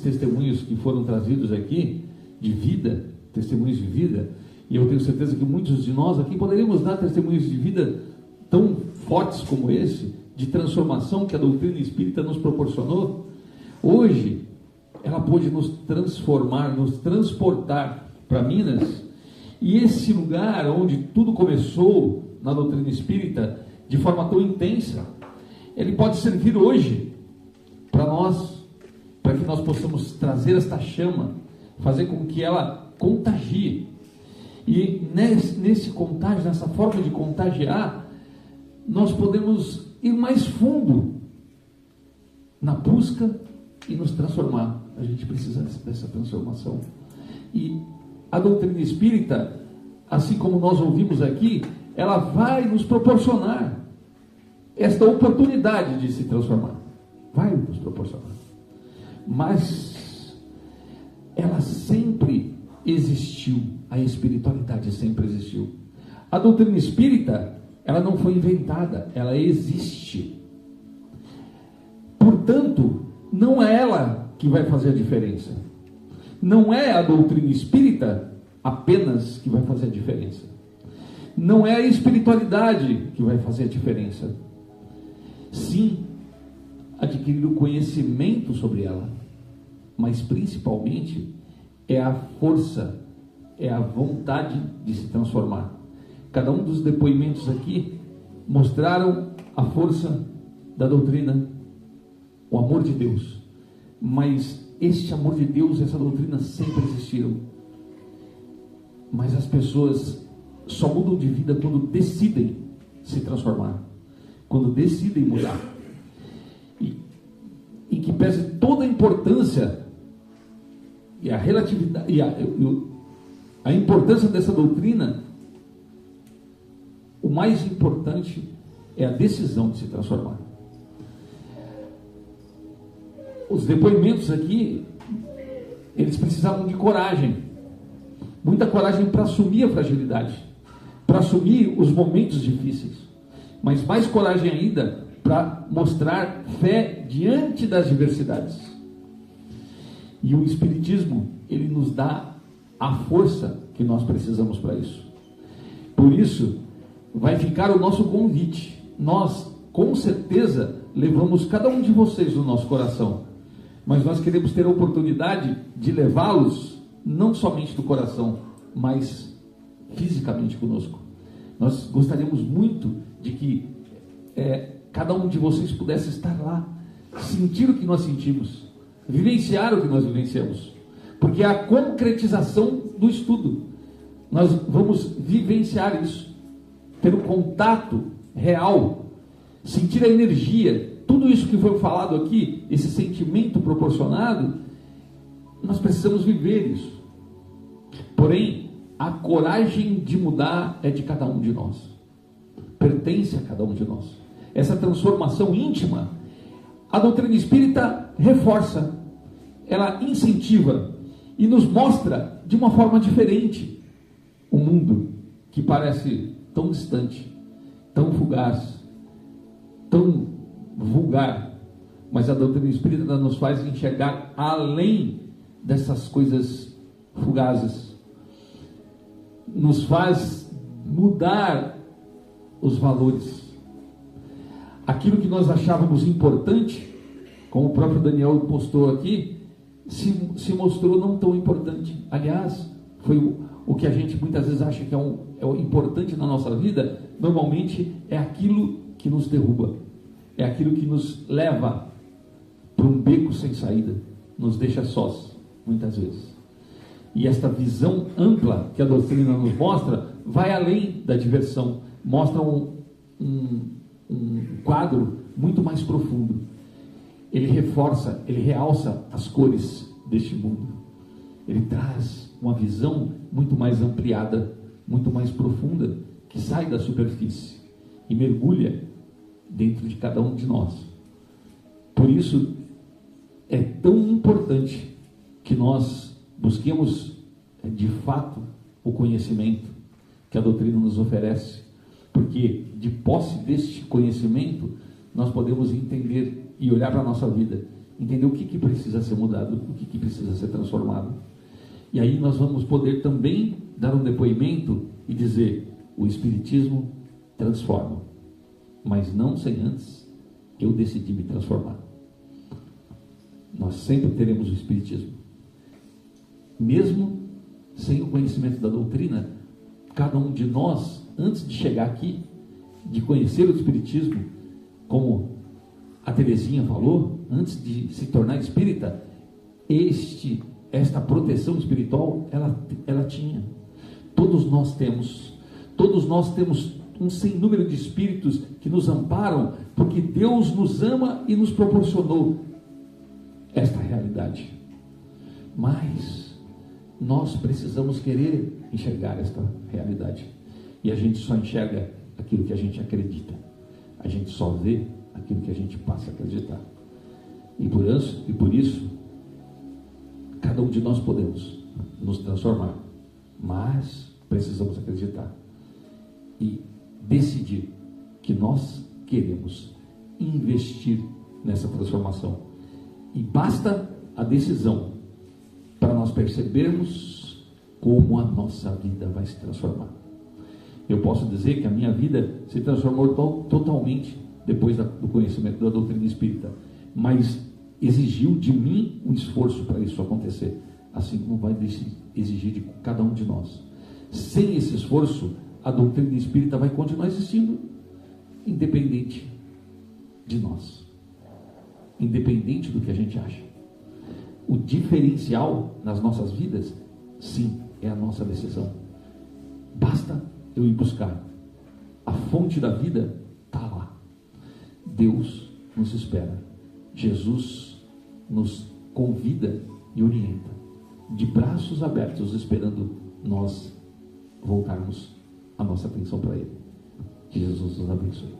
testemunhos que foram trazidos aqui, de vida, testemunhos de vida, e eu tenho certeza que muitos de nós aqui poderíamos dar testemunhos de vida tão fortes como esse, de transformação que a doutrina espírita nos proporcionou. Hoje, ela pôde nos transformar, nos transportar para Minas, e esse lugar onde tudo começou na doutrina espírita, de forma tão intensa, ele pode servir hoje para nós, para que nós possamos trazer esta chama, fazer com que ela contagie. E nesse contágio, nessa forma de contagiar, nós podemos ir mais fundo na busca e nos transformar. A gente precisa dessa transformação. E a doutrina espírita, assim como nós ouvimos aqui, ela vai nos proporcionar esta oportunidade de se transformar. Vai nos proporcionar. Mas ela sempre existiu. A espiritualidade sempre existiu. A doutrina espírita, ela não foi inventada, ela existe. Portanto, não é ela que vai fazer a diferença. Não é a doutrina espírita apenas que vai fazer a diferença. Não é a espiritualidade que vai fazer a diferença. Sim, adquirir o conhecimento sobre ela, mas principalmente é a força, é a vontade de se transformar. Cada um dos depoimentos aqui mostraram a força da doutrina, o amor de Deus. Mas este amor de Deus, essa doutrina sempre existiram. Mas as pessoas só mudam de vida quando decidem se transformar, quando decidem mudar. E que pese toda a importância e a relatividade e a importância dessa doutrina, o mais importante é a decisão de se transformar. Os depoimentos aqui, eles precisavam de coragem, muita coragem para assumir a fragilidade, para assumir os momentos difíceis, mas mais coragem ainda para mostrar fé diante das diversidades. E o Espiritismo, ele nos dá a força que nós precisamos para isso. Por isso, vai ficar o nosso convite. Nós, com certeza, levamos cada um de vocês no nosso coração, mas nós queremos ter a oportunidade de levá-los não somente do coração, mas fisicamente conosco. Nós gostaríamos muito de que cada um de vocês pudesse estar lá, sentir o que nós sentimos, vivenciar o que nós vivenciamos, porque é a concretização do estudo. Nós vamos vivenciar isso, ter um contato real, sentir a energia, tudo isso que foi falado aqui, esse sentimento proporcionado, nós precisamos viver isso. Porém, a coragem de mudar é de cada um de nós, pertence a cada um de nós. Essa transformação íntima, a doutrina espírita reforça, ela incentiva e nos mostra de uma forma diferente o mundo que parece tão distante, tão fugaz, tão vulgar, mas a doutrina espírita nos faz enxergar além dessas coisas fugazes, nos faz mudar os valores. Aquilo que nós achávamos importante, como o próprio Daniel postou aqui, se mostrou não tão importante. Aliás, foi o que a gente muitas vezes acha que é o importante na nossa vida, normalmente é aquilo que nos derruba, é aquilo que nos leva para um beco sem saída, nos deixa sós, muitas vezes. E esta visão ampla que a doutrina nos mostra, vai além da diversão, mostra um quadro muito mais profundo. Ele reforça, ele realça as cores deste mundo. Ele traz uma visão muito mais ampliada, muito mais profunda, que sai da superfície e mergulha dentro de cada um de nós. Por isso, é tão importante que nós busquemos de fato o conhecimento que a doutrina nos oferece, porque de posse deste conhecimento nós podemos entender e olhar para a nossa vida entender o que precisa ser mudado, o que precisa ser transformado. E aí nós vamos poder também dar um depoimento e dizer: o Espiritismo transforma, mas não sem antes eu decidir me transformar. Nós sempre teremos o Espiritismo, mesmo sem o conhecimento da doutrina. Cada um de nós, antes de chegar aqui, de conhecer o Espiritismo, como a Terezinha falou, antes de se tornar espírita, esta proteção espiritual ela tinha. Todos nós temos um sem número de espíritos que nos amparam, porque Deus nos ama e nos proporcionou esta realidade. Mas nós precisamos querer enxergar esta realidade, e a gente só enxerga aquilo que a gente acredita, a gente só vê aquilo que a gente passa a acreditar. E por isso cada um de nós podemos nos transformar, mas precisamos acreditar e decidir que nós queremos investir nessa transformação. E basta a decisão para nós percebermos como a nossa vida vai se transformar. Eu posso dizer que a minha vida se transformou totalmente depois do conhecimento da doutrina espírita, mas exigiu de mim um esforço para isso acontecer, assim como vai exigir de cada um de nós. Sem esse esforço, a doutrina espírita vai continuar existindo, independente de nós, independente do que a gente acha. O diferencial nas nossas vidas, sim, é a nossa decisão. Basta eu ir buscar. A fonte da vida está lá. Deus nos espera. Jesus nos convida e orienta, de braços abertos, esperando nós voltarmos a nossa atenção para Ele. Que Jesus nos abençoe.